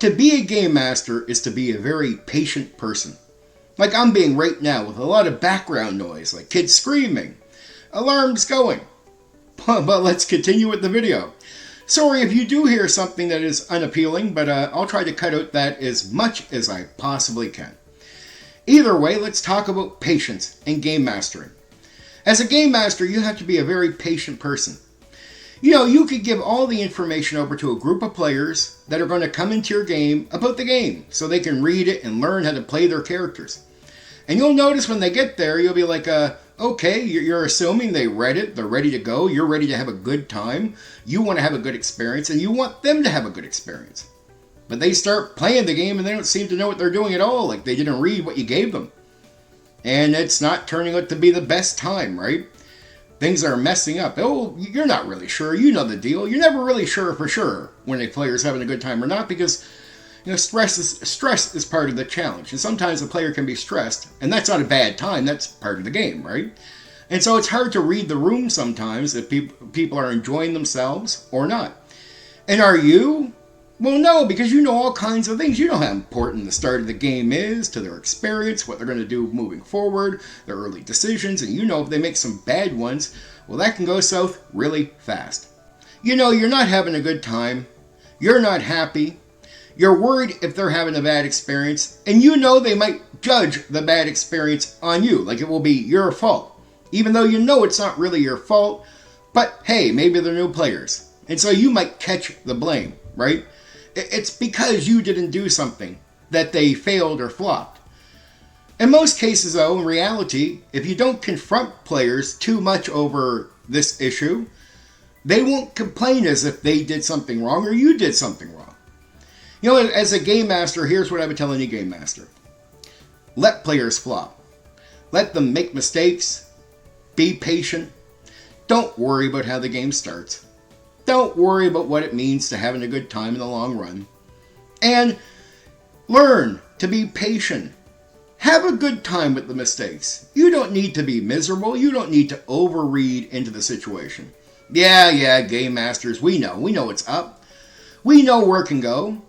To be a game master is to be a very patient person. Like I'm being right now with a lot of background noise, like kids screaming, alarms going. But let's continue with the video. Sorry if you do hear something that is unappealing, but I'll try to cut out that as much as I possibly can. Either way, let's talk about patience and game mastering. As a game master, you have to be a very patient person. You could give all the information over to a group of players that are going to come into your game about the game, so they can read it and learn how to play their characters. And you'll notice when they get there, you'll be like, okay, you're assuming they read it, they're ready to go, you're ready to have a good time, you want to have a good experience, and you want them to have a good experience. But they start playing the game and they don't seem to know what they're doing at all, like they didn't read what you gave them. And it's not turning out to be the best time, right? Things are messing up. Oh, you're not really sure. You know the deal. You're never really sure for sure when a player's having a good time or not because stress is part of the challenge. And sometimes a player can be stressed, and that's not a bad time. That's part of the game, right? And so it's hard to read the room sometimes if people are enjoying themselves or not. And are you? Well, no, because you know all kinds of things. You know how important the start of the game is to their experience, what they're going to do moving forward, their early decisions, and you know if they make some bad ones, well, that can go south really fast. You're not having a good time. You're not happy. You're worried if they're having a bad experience, and they might judge the bad experience on you, like it will be your fault, even though it's not really your fault, but hey, maybe they're new players, and so you might catch the blame, right? It's because you didn't do something that they failed or flopped. In most cases, though, in reality, if you don't confront players too much over this issue, they won't complain as if they did something wrong or you did something wrong. As a game master, here's what I would tell any game master. Let players flop. Let them make mistakes. Be patient. Don't worry about how the game starts. Don't worry about what it means to having a good time in the long run. And learn to be patient. Have a good time with the mistakes. You don't need to be miserable. You don't need to overread into the situation. Yeah, game masters, we know what's up. We know where it can go.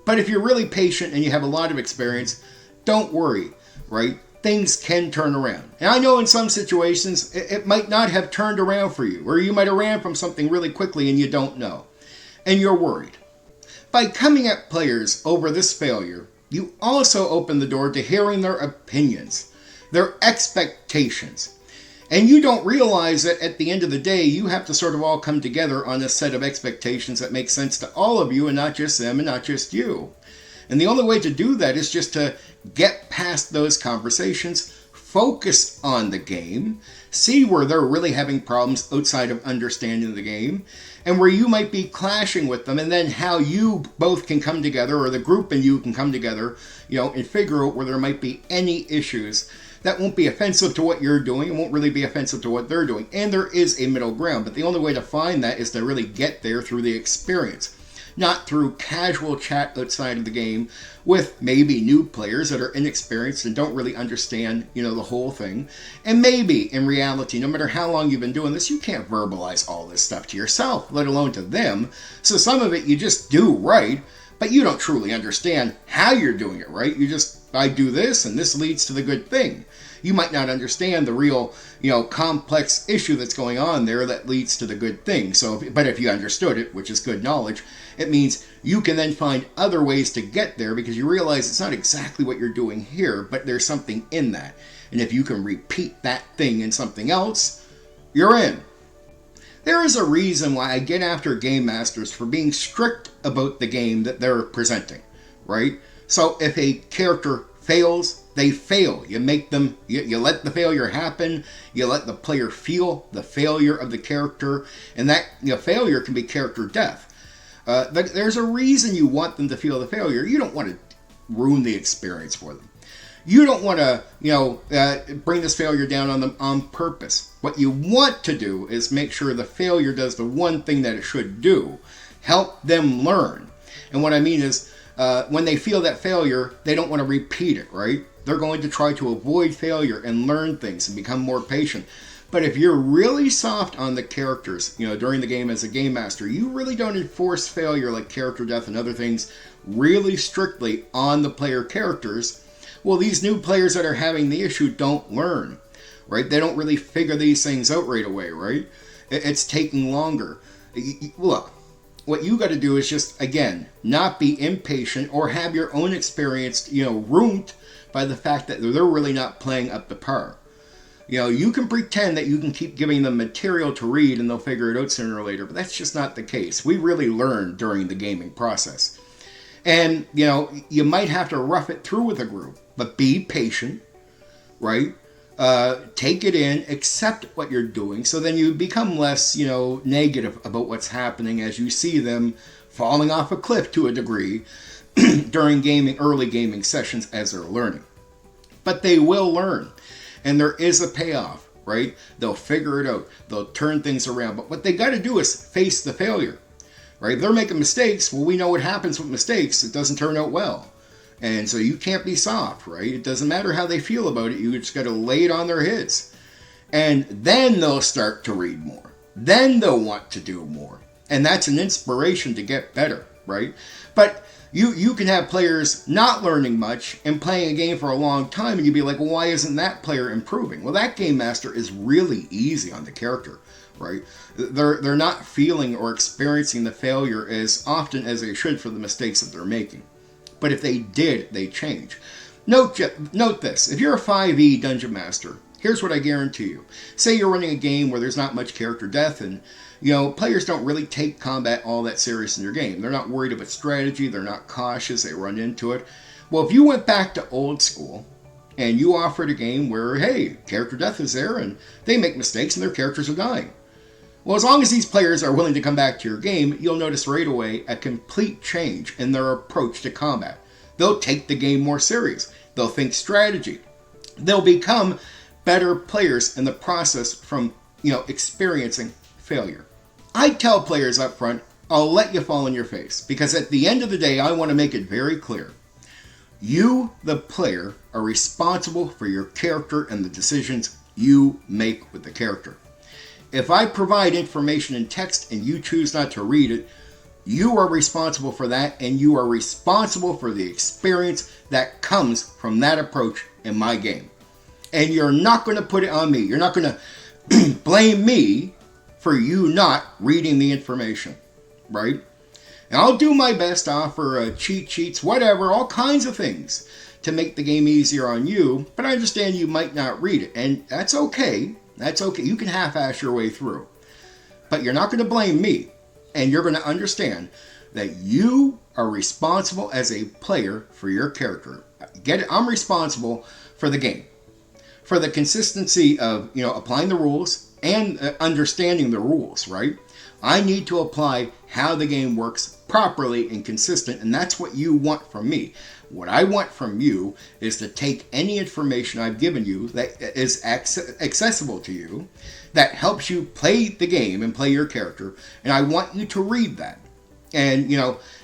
But if you're really patient and you have a lot of experience, don't worry, right? Things can turn around. And I know in some situations, it might not have turned around for you, or you might have ran from something really quickly and you don't know, and you're worried. By coming at players over this failure, you also open the door to hearing their opinions, their expectations. And you don't realize that at the end of the day, you have to sort of all come together on a set of expectations that make sense to all of you and not just them and not just you. And the only way to do that is just to get past those conversations, focus on the game, see where they're really having problems outside of understanding the game, and where you might be clashing with them, and then how you both can come together, or the group and you can come together, and figure out where there might be any issues that won't be offensive to what you're doing and won't really be offensive to what they're doing. And there is a middle ground, but the only way to find that is to really get there through the experience. Not through casual chat outside of the game with maybe new players that are inexperienced and don't really understand, the whole thing. And maybe, in reality, no matter how long you've been doing this, you can't verbalize all this stuff to yourself, let alone to them. So some of it you just do right, but you don't truly understand how you're doing it right. I do this, and this leads to the good thing. You might not understand the real, complex issue that's going on there that leads to the good thing. But if you understood it, which is good knowledge, it means you can then find other ways to get there because you realize it's not exactly what you're doing here, but there's something in that. And if you can repeat that thing in something else, you're in. There is a reason why I get after game masters for being strict about the game that they're presenting, right? So if a character fails, they fail. You make them, you let the failure happen. You let the player feel the failure of the character, and that failure can be character death. There's a reason you want them to feel the failure. You don't want to ruin the experience for them. You don't want to, bring this failure down on them on purpose. What you want to do is make sure the failure does the one thing that it should do. Help them learn. And what I mean is, when they feel that failure, they don't want to repeat it, right? They're going to try to avoid failure and learn things and become more patient. But if you're really soft on the characters, during the game as a game master, you really don't enforce failure like character death and other things really strictly on the player characters, well, these new players that are having the issue don't learn, right? They don't really figure these things out right away, right? It's taking longer. Look, what you got to do is just, again, not be impatient or have your own experience, ruined by the fact that they're really not playing up to par. You can pretend that you can keep giving them material to read and they'll figure it out sooner or later, but that's just not the case. We really learn during the gaming process. And, you might have to rough it through with a group, but be patient, right? Take it in, accept what you're doing, so then you become less, negative about what's happening as you see them falling off a cliff to a degree during early gaming sessions as they're learning. But they will learn. And there is a payoff, right? They'll figure it out. They'll turn things around. But what they got to do is face the failure, right? If they're making mistakes, well, we know what happens with mistakes. It doesn't turn out well. And so you can't be soft, right? It doesn't matter how they feel about it. You just got to lay it on their heads. And then they'll start to read more. Then they'll want to do more. And that's an inspiration to get better, right? But you can have players not learning much and playing a game for a long time, and you'd be like, well, why isn't that player improving? Well, that game master is really easy on the character, right? They're not feeling or experiencing the failure as often as they should for the mistakes that they're making. But if they did, they change. Note this. If you're a 5e dungeon master, here's what I guarantee you. Say you're running a game where there's not much character death and players don't really take combat all that serious in your game. They're not worried about strategy. They're not cautious. They run into it. Well, if you went back to old school and you offered a game where, hey, character death is there and they make mistakes and their characters are dying. Well, as long as these players are willing to come back to your game, you'll notice right away a complete change in their approach to combat. They'll take the game more serious. They'll think strategy. They'll become better players in the process from, experiencing failure. I tell players up front, I'll let you fall on your face, because at the end of the day, I want to make it very clear. You, the player, are responsible for your character and the decisions you make with the character. If I provide information in text and you choose not to read it, you are responsible for that, and you are responsible for the experience that comes from that approach in my game. And you're not going to put it on me. You're not going to blame me for you not reading the information, right? And I'll do my best to offer cheat sheets, whatever, all kinds of things to make the game easier on you, but I understand you might not read it, and that's okay. That's okay. You can half-ass your way through. But you're not going to blame me, and you're going to understand that you are responsible as a player for your character. Get it? I'm responsible for the game, for the consistency of, applying the rules and understanding the rules, right? I need to apply how the game works properly and consistent, and that's what you want from me. What I want from you is to take any information I've given you that is accessible to you, that helps you play the game and play your character, and I want you to read that. And,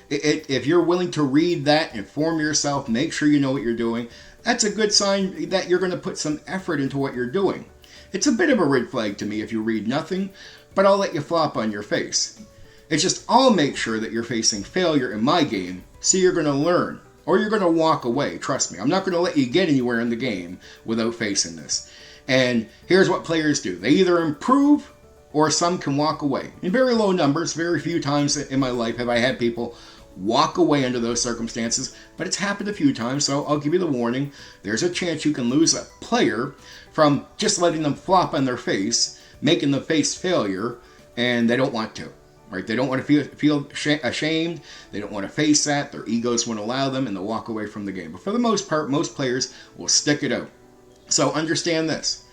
if you're willing to read that, inform yourself, make sure you know what you're doing, that's a good sign that you're going to put some effort into what you're doing. It's a bit of a red flag to me if you read nothing, but I'll let you flop on your face. It's just I'll make sure that you're facing failure in my game, so you're going to learn, or you're going to walk away. Trust me, I'm not going to let you get anywhere in the game without facing this. And here's what players do. They either improve, or some can walk away. In very low numbers, very few times in my life have I had people walk away under those circumstances, but it's happened a few times, so I'll give you the warning. There's a chance you can lose a player from just letting them flop on their face, making them face failure, and they don't want to, right? They don't want to feel ashamed. They don't want to face that. Their egos won't allow them, and they'll walk away from the game. But for the most part, most players will stick it out. So understand this.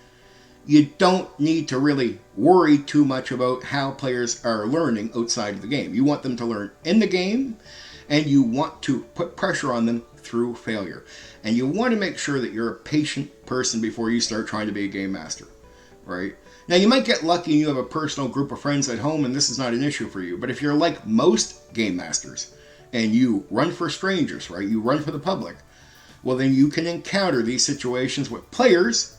You don't need to really worry too much about how players are learning outside of the game. You want them to learn in the game, and you want to put pressure on them through failure. And you want to make sure that you're a patient person before you start trying to be a game master, right? Now, you might get lucky and you have a personal group of friends at home, and this is not an issue for you. But if you're like most game masters, and you run for strangers, right? You run for the public, well, then you can encounter these situations with players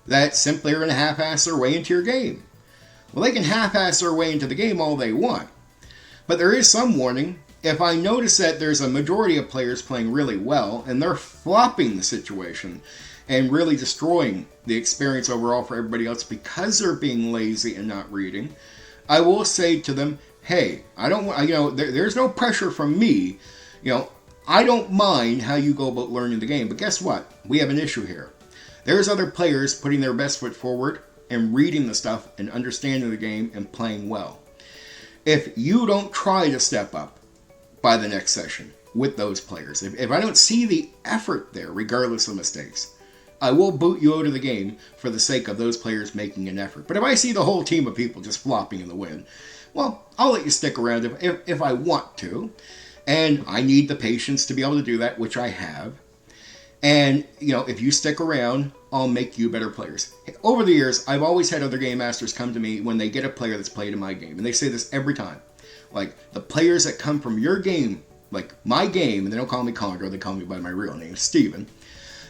that simply are going to half-ass their way into your game. Well, they can half-ass their way into the game all they want. But there is some warning. If I notice that there's a majority of players playing really well, and they're flopping the situation, and really destroying the experience overall for everybody else because they're being lazy and not reading, I will say to them, hey, I don't, there's no pressure from me. I don't mind how you go about learning the game, but guess what? We have an issue here. There's other players putting their best foot forward and reading the stuff and understanding the game and playing well. If you don't try to step up by the next session with those players, if I don't see the effort there, regardless of mistakes, I will boot you out of the game for the sake of those players making an effort. But if I see the whole team of people just flopping in the wind, well, I'll let you stick around if I want to. And I need the patience to be able to do that, which I have. And, if you stick around, I'll make you better players. Over the years, I've always had other game masters come to me when they get a player that's played in my game. And they say this every time. Like, the players that come from your game, like my game, and they don't call me Condor, they call me by my real name, Steven.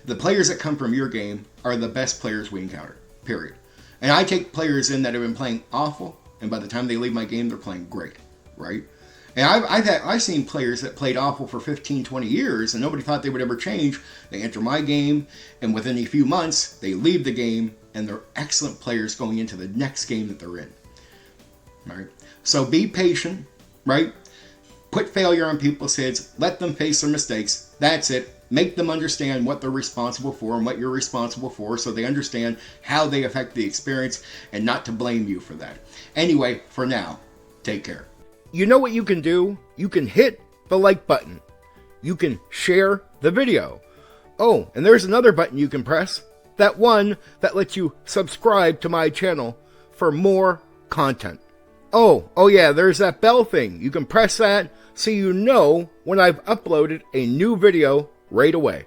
The players that come from your game are the best players we encounter, period. And I take players in that have been playing awful, and by the time they leave my game, they're playing great, right? And I've seen players that played awful for 15, 20 years, and nobody thought they would ever change. They enter my game, and within a few months, they leave the game, and they're excellent players going into the next game that they're in. All right? So be patient, right? Put failure on people's heads. Let them face their mistakes. That's it. Make them understand what they're responsible for and what you're responsible for, so they understand how they affect the experience and not to blame you for that. Anyway, for now, take care. You know what you can do? You can hit the like button. You can share the video. Oh, and there's another button you can press. That one that lets you subscribe to my channel for more content. Oh yeah, there's that bell thing. You can press that so you know when I've uploaded a new video right away.